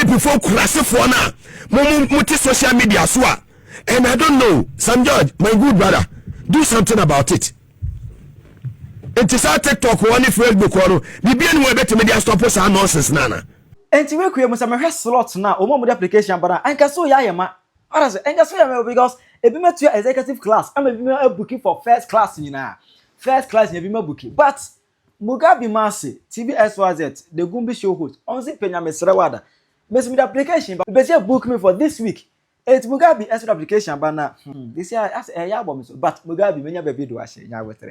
NPP for Nkurasefoɔ na multi social media so and I don't know, Sam George, my good brother, do something about it. It is our TikTok one if Facebook or Bibian will bet media stop us our nonsense nana. And to make you must slots now, or more application, but I can so yama. I say, and just because if you met your executive class, I'm a booking for first class, you know. First class, you be booking. But Mugabe Masi, TVSYZ, the Gumbi show host, on the Penyah Mesrawada. Miss me the application, but better book me for this week. It's Mugabe as an application, but now this year as a album. But Mugabe, many baby do ashe, now with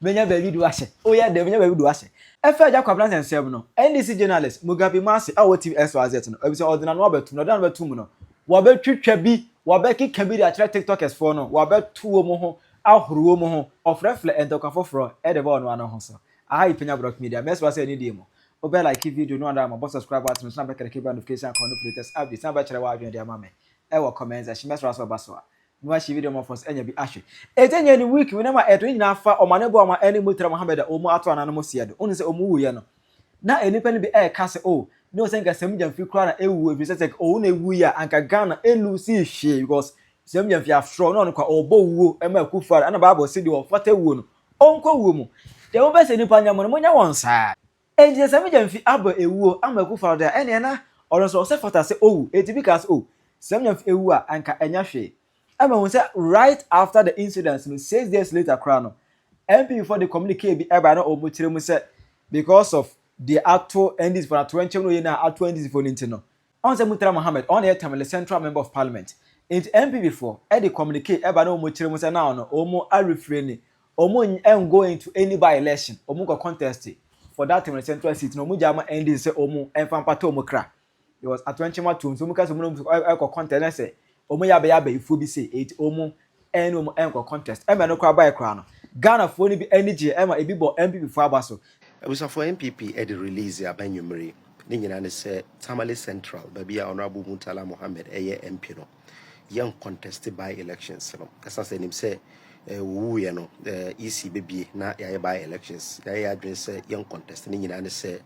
many baby do ashe. Oh, yeah, the many baby do ashe. I felt that Kwabena and Seven. NDC journalist Mugabe Masi, our TVSYZ. I was ordinary Robert, no done but 2 minutes. Wabet Trebi, Wabeki can be the attract TikTokers for no, Wabet 2 moho, Ahuru moho, of Refle and Tokafo, Edebon one house. I Penyah Brock Media, Mess was any demo. Obey like if video, no other, my boss subscribe button, snap back and keep notification, latest updates, and bachelor wife and their mammy. Ever comments as she mess Raswa Baswa. No, she video more for any be ashy. It's any week, whenever I drink enough or manable any Mutra Mohammed or Moato and Animosiad, only say Omu. Now, any penny be air castle. Oh, no, thank you, Sammy and Free Ewu, if you say, oh, ne weya, and Kagana, and Lucy, she because Sammy and Fiaf thrown on or Bow, and my Kufa, and a Bible city or Fate Woon. Uncle Woman. The obey any Panya one side. And yes, Sammy and Fiab Ewu, and my Kufa there, and Anna, or so say, oh, it's because, oh, Sammy and Ewa and Kanyashi. I mean, right after the incident, 6 days later, Crown, MP before they communicate, be ever or Mutrimu said, because of the actual NDC for 20 million actual NDC for Nintendo. On the Mutra Mohammed, on the Tamale Central Member of Parliament. In MP before, Eddie communicate about no Mutrimu now, or more I refrain, or more and going to any by election, or more contest for that Tamale Central seat, no Mujama NDC or more and Fampato Mokra. It was at 21 to so much contest, say, Omoyabe, if we say 8 Omo and Omo contest. Emma no cry by a crown. Ghana for any energy, Emma a bibo MP before Basso. I was for NPP at the release ya Benyumri. Ninyan say Tamale Central, Babia Honorable Mutala Mohammed, MP no. Young contested by elections. As I said him say, woo no, EC baby na ya by elections. Ya address young contest. Ninyan say,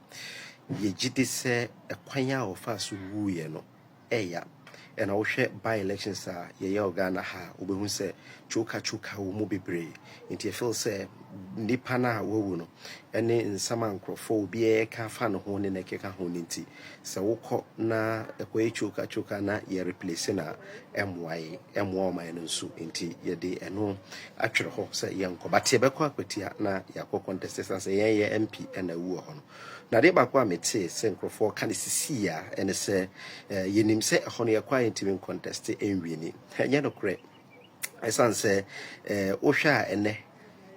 ye jiti say a kwanya of us woo no. And I will share by elections ye Ghana ha obehu say chuka wo mu bebre nti feel say nipa na wo no ene nsama nkrofo obi e ka fa no ho ne nekeka ho nti se wokọ na ekoye chuka na ye replace na emwa man nso nti ye de eno atwere ho say ye nko batie bekọ akwatia na yakọ contestants say ye MP na wu ho no na de bakọ amete se nkrofo ka ne sisi ya ene se yenim se ho no yakọ intimi contest enwieni enye no kre esan se ohwa ene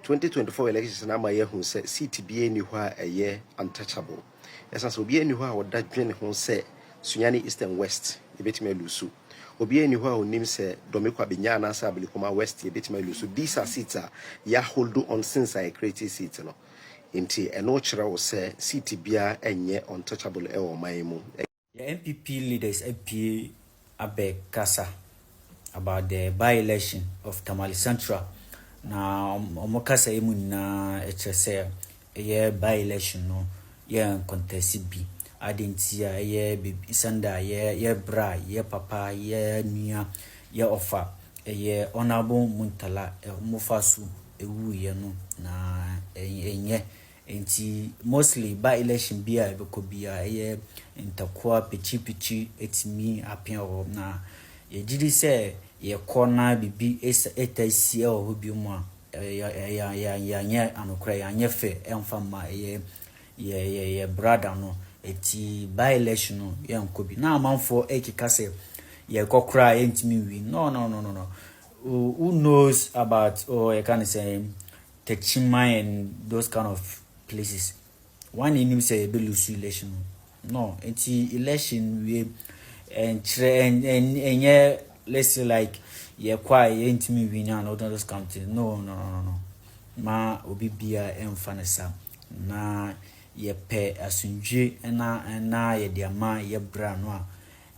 2024 elections na ma ye hu se seat bia ni ho a eye untouchable esan se obi ani ho a woda dwene ho se sunyani east and west ebetime lusu obi ani ho a onim se Kwabena na sa Abilikoma west ebetime lusu these are seats ya hold on since I created seat no nti eno kire wo se seat bia enye untouchable e wo man mu. NPP leaders MP Abe Kasa about the by-election of Tamale Central. Now, Omokasa Emuna HSA, a by-election, no, yeah, contested B. I didn't see a year, baby, Sanda, yeah, bra, yeah, papa, yeah, near, yeah, offer, a year, honorable Muntala, a Mufasu, a woo, no, na, a and mostly by-election beer, because be a year, in Takwa, Pichi, it's me, up here, na. Ye did say ye corner be etasi or who be more ya and cry and ye fair and fama ye brother no eti by election no ye could be now man for 80 case ye go cry ain't me we no who knows about I can say Techima and those kind of places one in him say be lose election no eti election we and yeah, let's say like yeah, quite ain't me winning and all those countries. No. Ma obi bia emfanesa na ye pe asunje na ye dia ma ye bra no a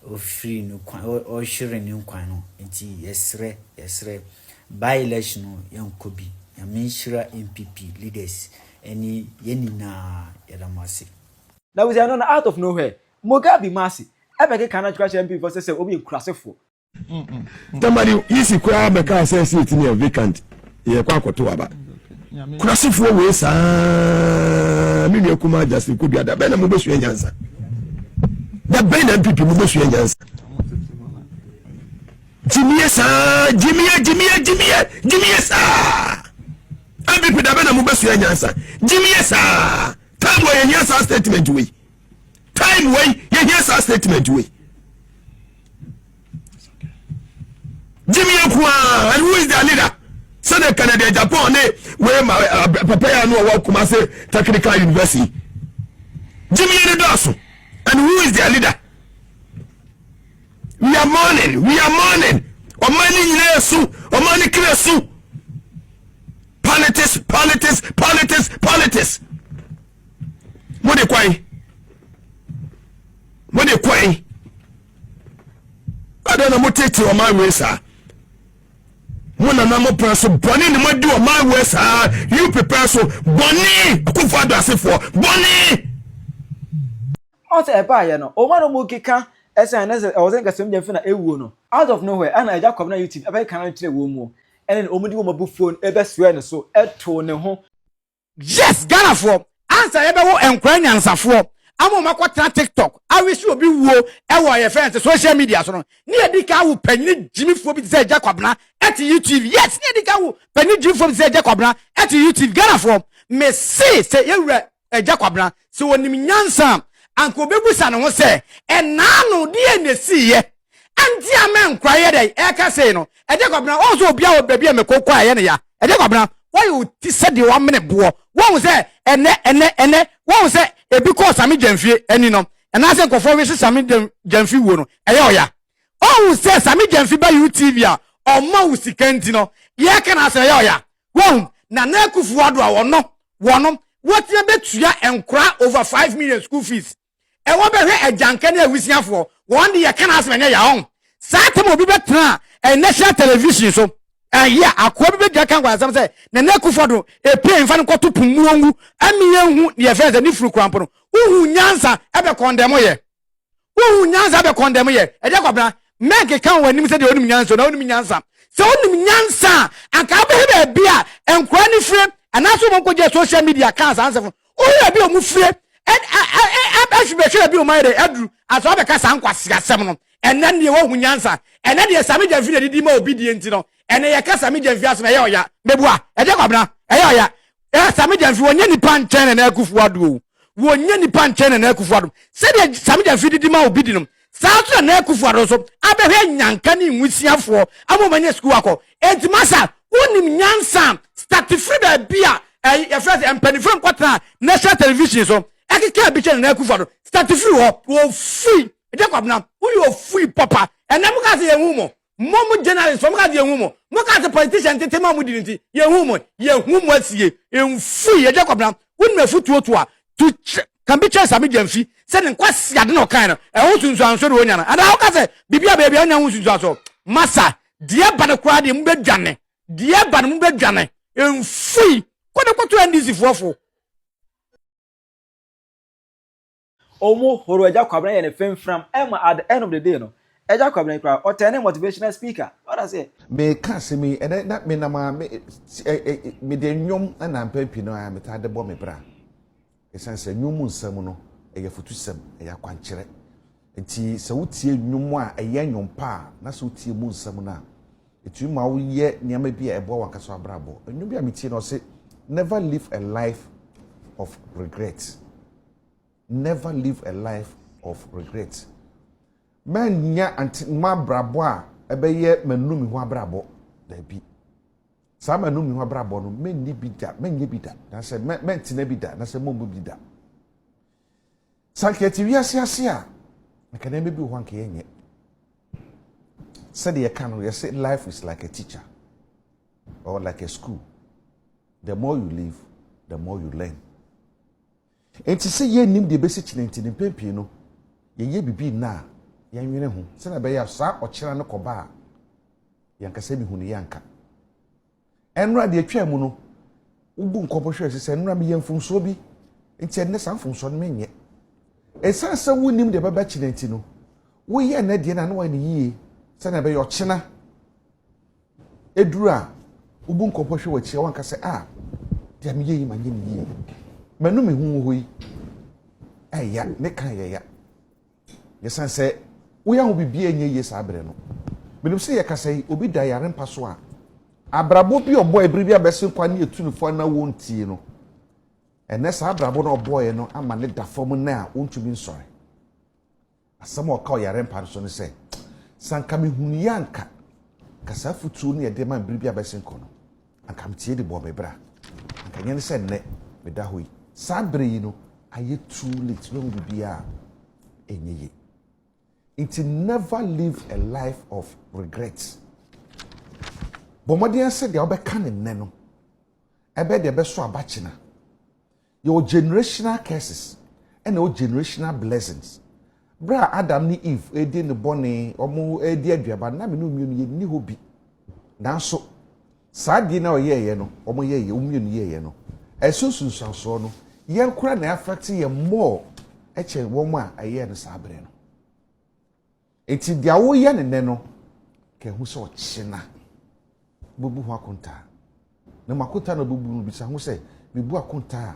o free no kwan o hire ni kwan no nti yesre by election no yankobi ya menshira NPP leaders any yenina yadamase. Now we are not out of nowhere. Mugabe masi ebeke kana twaka NPP for say obi Nkurasefoɔ Tamale yisi kwa beka say seat near vacant ye kwa koto aba Nkurasefoɔ we saa me nua kuma just ko bia da be na mo besu anyansa da be na NPP mo besu anyansa Jimmy sa Jimmy sa NPP da be na mo besu anyansa Jimmy sa time we anyansa statement we time we anyansa statement we Jimmy Nkwa, and who is their leader? So the Canada, Japan, where my Papaya no work Kumase Technical University. Jimmy Ndoso, and who is their leader? We are mourning. Omani Nesu, Omani Kresu. Politics. What they quay? I don't know what take to my way, sir. Muna na mo person boni ni mo do my way sir you prepare so boni akufo adasefo boni on say eba ye no o ma no mo kika ese na se o zen kasem Gyamfi na ewuo no out of nowhere ana Agya Kwabena UTV ebe kan kire wo mu ene omudi wo mabu phone ebe swe ne so eto ne ho yes Ghana for answer ebe wo enkwa nyansafo amo makwatra TikTok awishi obi wuo ewo ye fence social media so no ne edika wo panyi jimifo bi say Agya Kwabena at UTV yes ne edika wo panyi jimifo bi say Agya Kwabena at UTV Ghana for me say yewura Agya Kwabena se wonim nyansa anko bebusa no ho say enano de enesi ye anti amen kwaye dey e ka say no Agya Kwabena also obi a obabi a mekokwa ye ne ya Agya Kwabena why you ti said the 1 minute boy won say ene won say ebi ko Sammy Gyamfi eni no and I say nkofo we Sammy Gyamfi wo no eye oya won say Sammy Gyamfi ba UTV a o ma wo sikanti no ye ka na say eye oya won na kufu ado a wono what ye betua enkura over 5 million school fees e wo be hwe agyanka na awisiafo won de ye ka na say nya ya on satem obi betra national television so yeah, akwa bi be kan kwa asam say na kufu ado e pay mfa no koto pumuongu amiye hu ye feze ni furu krampo no uhu nyansa ebe condemn ye uhu nyansa ebe condemn ye Agya Kwabena make kan wanim say de onim nyansa na onim nyansa se onim nyansa anka be bia enkwa ni fire anaso mo koje social media kan answer uhu bi omu fire be bi o mai de adru aso be ka san kwase asem no enen de wo hu nyansa enen de Sammy Gyamfi de di ma obedient no ene ye ka Sammy Gyamfi asem ye oya mebua Agya Kwabena ye oya Sammy Gyamfi wonye ni pan chen na akufu ado wonye ni pan chen na akufu ado se de Sammy Gyamfi di ma obedi no sa so na akufu ado so abehwe nyanka ni nwusiafo amomanye school akọ entimasa wonim nyansa start free ba bia ye first empanifo kwatra national television so ekeka bi chen na akufu ado start free wo free Agya Kwabena wo free papa enam ka se ye hu mo momu journalist from ka ye hu mo mo ka se politician tetema mu di nti ye hu mo asie emfu Agya Kwabena wonu afutuo to a to can be chance Sammy Gyamfi se ne kwase ade no kan no e ho sunsu anso de onya na ada ho ka se bibia baby onya ho sunsu aso masa de ba de kra de mbedwane de ba no mbedwane emfu kodo NDC fofo omo horo Agya Kwabena ye ne femfram ema at the end of the day no Agya Kwabena kra o turn motivational speaker what I say me ka se me and na me na ma me de nwom na mpampi no a me ta de bo me bra esanse nwom nsam no e ya fotusam e ya kwankyere nti se wotie nwom a e ya nwom pa na se wotie mu nsam na etu ma wo ye niam bi a e bo wankaso abrabo nwom bi a me tie no se never live a life of regret. Never live a life of regret. Man nya anti ma brabo a ebeye manumi ho abrabo da bi. Sa manumi ho abrabo no men ni bida, men nye bida. Na se men tina bida, na se mombu bida. Sanketi wiase a na me bi ho anke yenye. Said ye can you say life is like a teacher or like a school. The more you live, the more you learn. Enti se ye nim de besi chinenti ne pempie no ye bibi na ya nwene ho se na be ya sa okira ne koba yanka se mi hu ne yanka enra de atwa mu no ubu nkobo hwe se enra me yemfumso bi enti enne sa mfumso no menye esansa wunim de baba chinenti no wo ye na de na no wani yie se na be yo chena edura ubu nkopo hwe wachi wanka se de me yi manye ni yie manu me hu ho yi ya ne kan ya yesanse wo ya ho bibia enye yie sa abre no menim se ye kasa yi obi da yare mpa so abrabo bi obo ebri bi abese kwa ne etunufo na wontie no ene sa abrabo na obo ye no ama ne da fom na wontumi nsore asamo ka yare mpa so ne se sanka me hunu yanka kasa futu ne de man bri bi abese nko no anka mtie de bo bebra anka nye ne se ne me da hoyi sa bre yi no aye too late no bibia enye ye. It never live a life of regrets. Bomodian said the can in neno. I bet the best so abachina. Your generational curses and your generational blessings. Bra Adam ni Eve, Edi ni Bonnie, or more Edi but na minu ni hobi. Now so sad na ye no, or mo ye no. As soon as no, yen kura na affect ye more. Eche woman a year no sabre no. Eti dia wo ye ne no ke hu so china bubu ho akonta na makonta na bubu no bisa hu se bibu akonta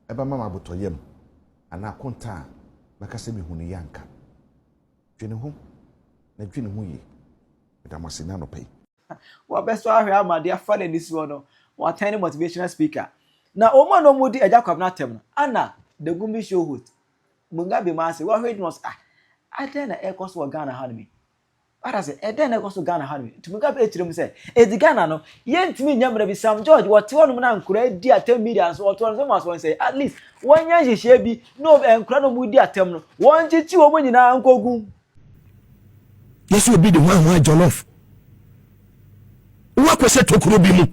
e ba mama botoyem ana akonta baka se bi hu ne yanka dwene hu na dwene hu ye da masina no pay wa beso ahwe amade afa na this one no wa tiny motivational speaker na omo no mudi Agya Kwabena tem no ana the gumbi show host Mugabe ma say wa hwe nos Eden na ekos wo Ghana ha me. Para say Eden na ekos wo Ghana ha me. Mugabe etirem say edi Ghana no yentimi nyamra bi Sam George wote wonum na nkura di atem media so wote wonum so say at least wonya hihye bi no nkura no mu di atem no wonchichi wo mo nyina ankogu. Yes will be the one jollof. Wa kwese tokuro bi mu.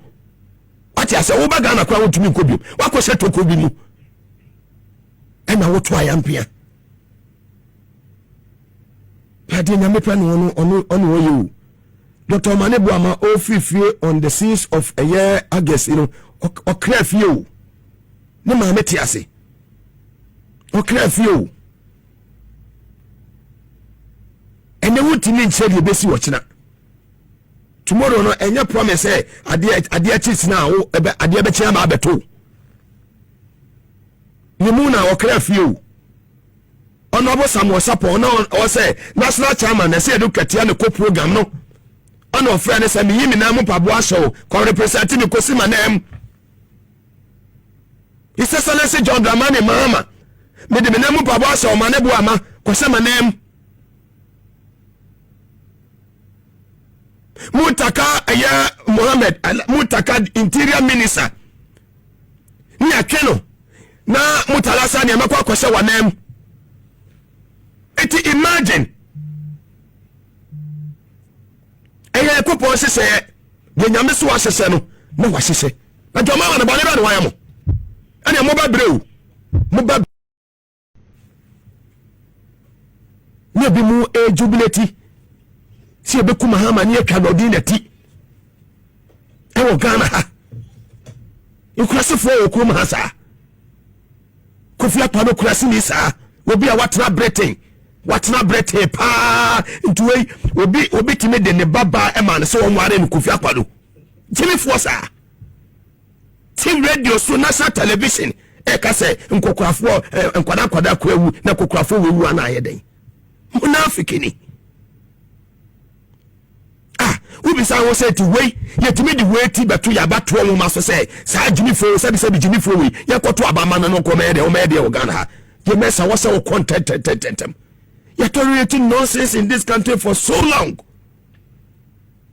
Ati ase wo ba Ghana kwa wotumi nkobi. Wa kwese tokuro bi mu. Ena wo to ayampia. Padi nyame pa no ono you. Dr. Manebu ama ofifie on the 6th of a year August, okra fie. Ne ma meti ase. Okra fie. Ene wutimi nche de besi wo china. Tomorrow no enya promise ade chis na wo ade be chia ma abeto. Ni mu na okra fie. Honorable Samuel Sapo no o say national chairman na say educatia ne ko program no ono ofra ne say me yimi na mu pabo ahyew ko represent me ko sima na em His Excellency John Dramani Mahama me de me na mu pabo ahyew ma ne bu ama ko sima na em Mutaka aya Mohammed Mutaka interior minister ni akeno na mutalasa ne makwa ko se wa na em Eti imagine eye kopo sese ye nyame so asese no na wasese na joma wa na bale ba no wayamo ene mo ba breu mo ba ne bi mu jubilati si ebe kuma ha ma ne atwa dodin na ti e wo Ghana ha Nkurasefoɔ wo kuma ha sa Kofi Akpano kurasi ni sa obi a watna Britain watna Britain pa ntuwe obi time de ne baba e ma ne so wonware ne Kofi Akpano Gyamfi sa team radio so national television e ka se nkokurafo nkwada ko ewu na kokurafo wewu ana ayeden munafiki ni we be say say to way yetimi di way ti beto ya bato wo ma so say sa Gyamfi say be Gyamfi we ye koto abama no komede o mede o Ghana ha ye mesa wo say wo content you tolerating nonsense in this country for so long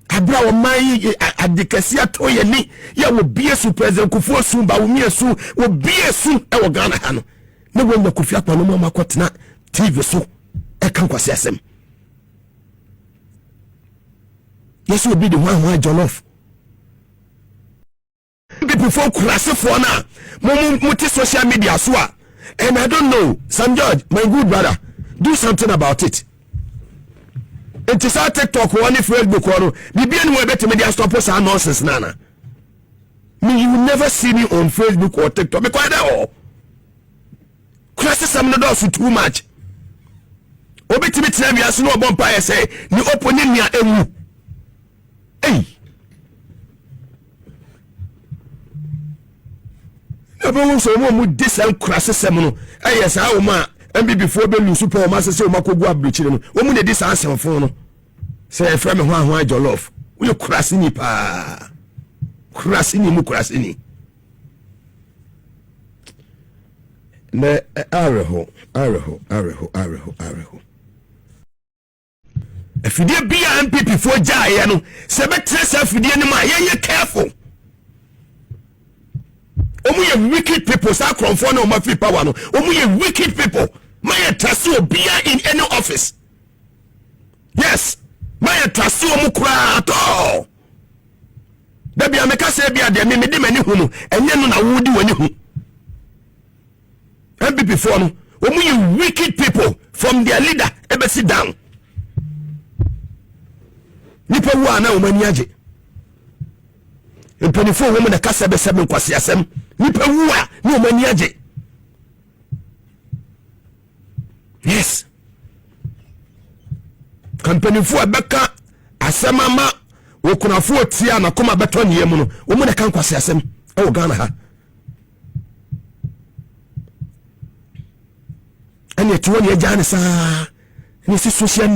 abra wo mai adikasi ato ye ni ye wo biesu president Kufuor su ba wo miesu wo biesu e wo Ghana ha no ne wo Kofi Akpano ma makotena TV so e kan kwase asem yes will be the one jollof people for Nkurasefoɔ na multi social media so and I don't know Sam George my good brother do something about it. It is our TikTok one Facebook or BBN we better media stop us nonsense nana. Me you will never see me on Facebook or TikTok because they all. Nkurasefoɔ some no do too much. obetimi tena wiase no obompa ye say ni opponent nia ewu ei ebe so mo disel Nkurasefo no eye sa wo ma MPP fo be lu super ma se o makogu abrichire no wo mu ne dis asemfo no say frame ho ahon jollof wo ye Nkurasini pa Nkurasini mu Nkurasini ne areho afidie bia MPP fo jaaye no se betre se afidie ne ma ye careful omu wicked people sa kronfo na omu free power no omu wicked people my trust obia in any office yes my trust omu kura ato da bia meka se bia de me de mani hu no enye no na wodi wani hu MPP for no omu wicked people from their leader ebe sit down nipa wu ana omani age mpanifo wo mu na kasa be sebe nkwase asem nipa wu a no omani age yes kampanifo abeka asemama wokunafo tia na koma beto ne yemu no wo mu na kan kwase asem e wo Ghana ha ene tuwo ne jane sa ni social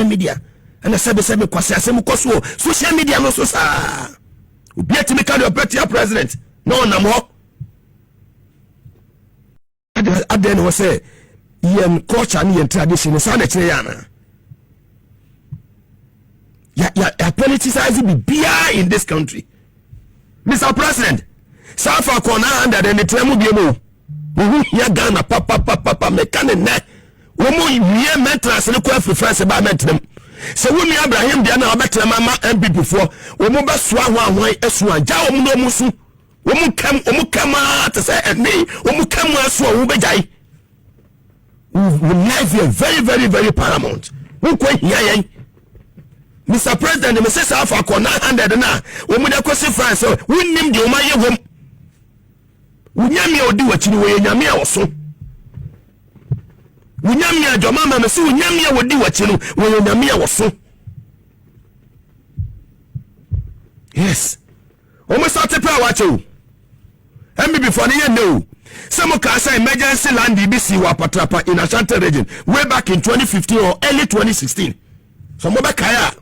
media ana sebe kwase asem koso social media no so sa obi atimi ka de opetia president no nam ho aden wo say yen culture ni yen tradition sa na kire yana ya politicize be bia in this country Mr. President safa kona under the tremu biemo ya Ghana papa mekane ne wo mo wie mentras ne kwa free France ba mentrem se wumi Abraham bia na obetra mama MPP fo wo mo besoa ho ahwan esu anja wo mo no musu wo mo kam to say ene wo mo kam aso wo bejai we live here very paramount wo ko hia yen Mr. President me say sa fa ko 900 na wo mo de kwesi France wo nim de wo ma ye wom wo nyame odi wachini wo ye nyame a wo so wunyami adwama ma mesi wunyami wodi wachi no wunyami a woso yes o mo start pra wachi o emi before ne no some can say emergency land DBC wa patrapa in Ashanti region way back in 2015 or early 2016 so mo be kaya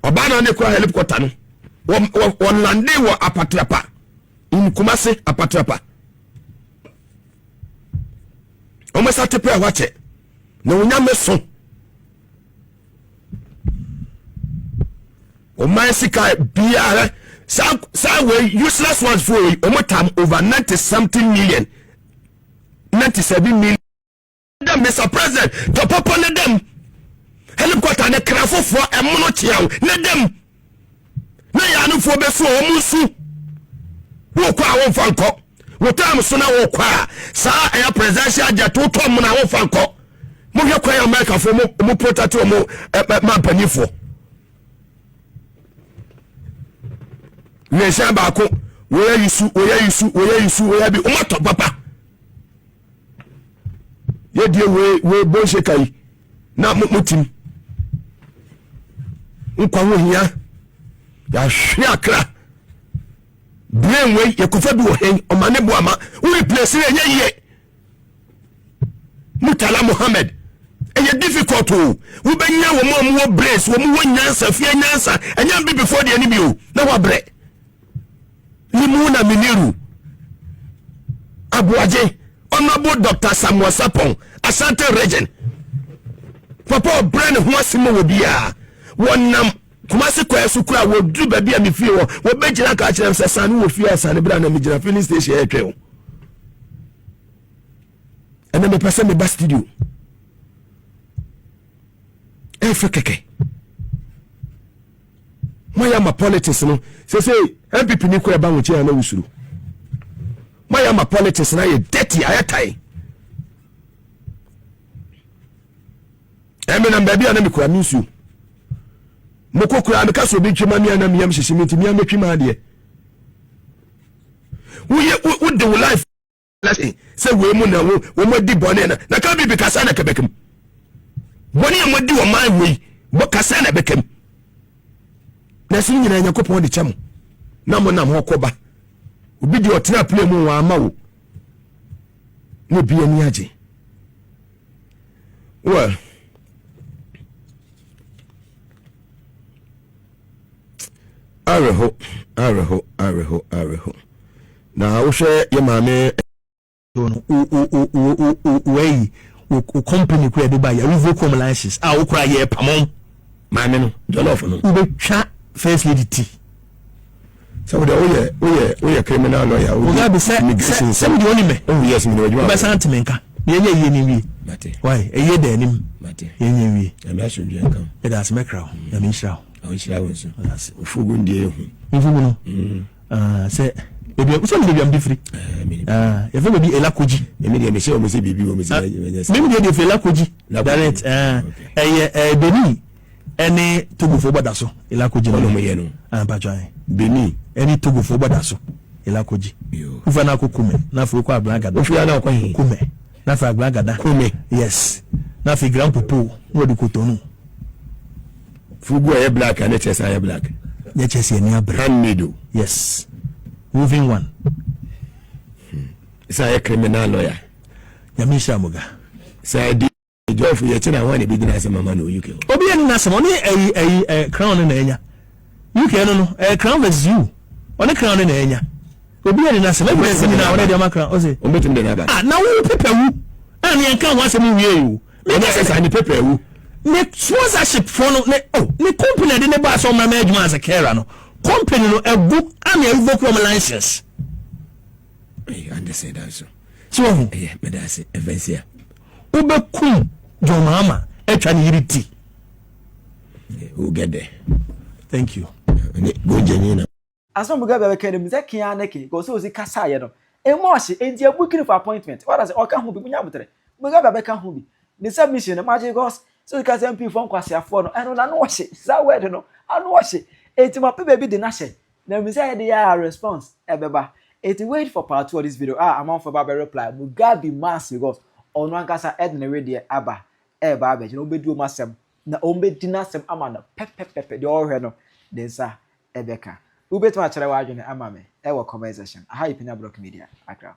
obana ne kwa helicopter no won lande wo apatrapa in Kumasi apatrapa omo start prayer wache na unyame so o man sika biara sa we useless ones for omo time over 90 something million 97 million them Mr. President to pop on them helicopter ne krafo for emono chiaw ne dem na ya no fo be so omo su wo kwa won fanko wotam so na wo kwa sa air presidential Agya to tom na wo fanko mo hwe kwa America fo mo protect mo mampanifo Nesha baako wo ya bi o mato papa ye die we bo shekai na mutim nkwa wo hia ya hwe akra brain way ye kofa bi wo hen o mane bo ama wo replace ye ye Mutala Muhammad eye difficult wo benya wo mo brace wo mo nyansa fie nyansa enya bi before the enemy o na wa bre limuna miniru abuaje honorable Dr. Samuel Sapon Asante region papa brain ho asimo wo bia wonam Kumasi kwa sukura wo dru ba bia me fie wo bejina ka kire se sanu wo fie asane bra na me gina filling station e tweo ene me pese me ba studio e fekeke moya ma politics no se MPP ni ko e ba wo chi na wusuru moya ma politics na ye dirty ayatai eme na mbia na me kwa minsu mokokura me kaso bi twema mi na miyam hyehyemiti miyam twema de wo de wo life say we mu na wo mo di bone na ka bi kasa na kebekem bone mo di wo man we bo kasa na bekem na sin nyina Yakobon de chamo na mo nam hokoba obi di otena play mu wa ama wo ne bi ani age well Areho. Na wo hwe ye maame way o company ku de ba ya revoke license a wo kura ye pamon maame no jollof no wo betwa first lady tea so we are criminal lawyer Mugabe say some the only me oh yes me no ba santimenka ye ni wi mate why ye da nim mate ye ni wi ya me aso dwen kan e da smekra ya me nshira o nshira wo so ofugu ndie hu mfumu no say ebi so me am different ya fe be elakoji me dey me say o me say bibi o me say me dey elakoji direct Beni any togofo gbada so elakoji no mo ye no ba join Beni any togofo gbada so elakoji ufa na kokume na fe ko abragada ofi na ko hin kume na fe abragada kume yes na fe grand popo no de kotonu fugu e black and chest e black ye chest e ni abra handmade yes moving one is a criminal lawyer Yamisha Muga say di jof ye tina wan e bidina se mama no UK obi eni na se mo ni crown na enya UK no crown versus you oni crown na enya obi eni na se me be ni na wona de ma crown o se o metum de na ba na wo pepe wu ani enka ho asem wie you me na se ani pepe wu ne sponsorship for no ne company de ne ba so ma adwuma as a carer no company no egu ami revoke license I understand that so yeah me da se evensia ubekum John Mahama etwa ne yiriti who get there thank you go jenina aso Mugabe be kede mze kia neke go so kasa ye no emoshi enti booking for appointment what does o ka hu bi munya mutere Mugabe be ka hu bi the submission magic goes so ka MP for Nkurasefoɔ no eno na no wo hye za word no ano wo hye enti ma pe baby de na hye na mze ye de ya response ebeba enti wait for part 2 of this video amount for Baba reply Mugabe mass because ono ankasa edna we de aba eba aba je no bedu masem na ombedi na sem ama na pepepepe de ohwe no de nsa ebeka ubetu achare wa adwene ama me e wo comment section aha Penyah Block Media Accra.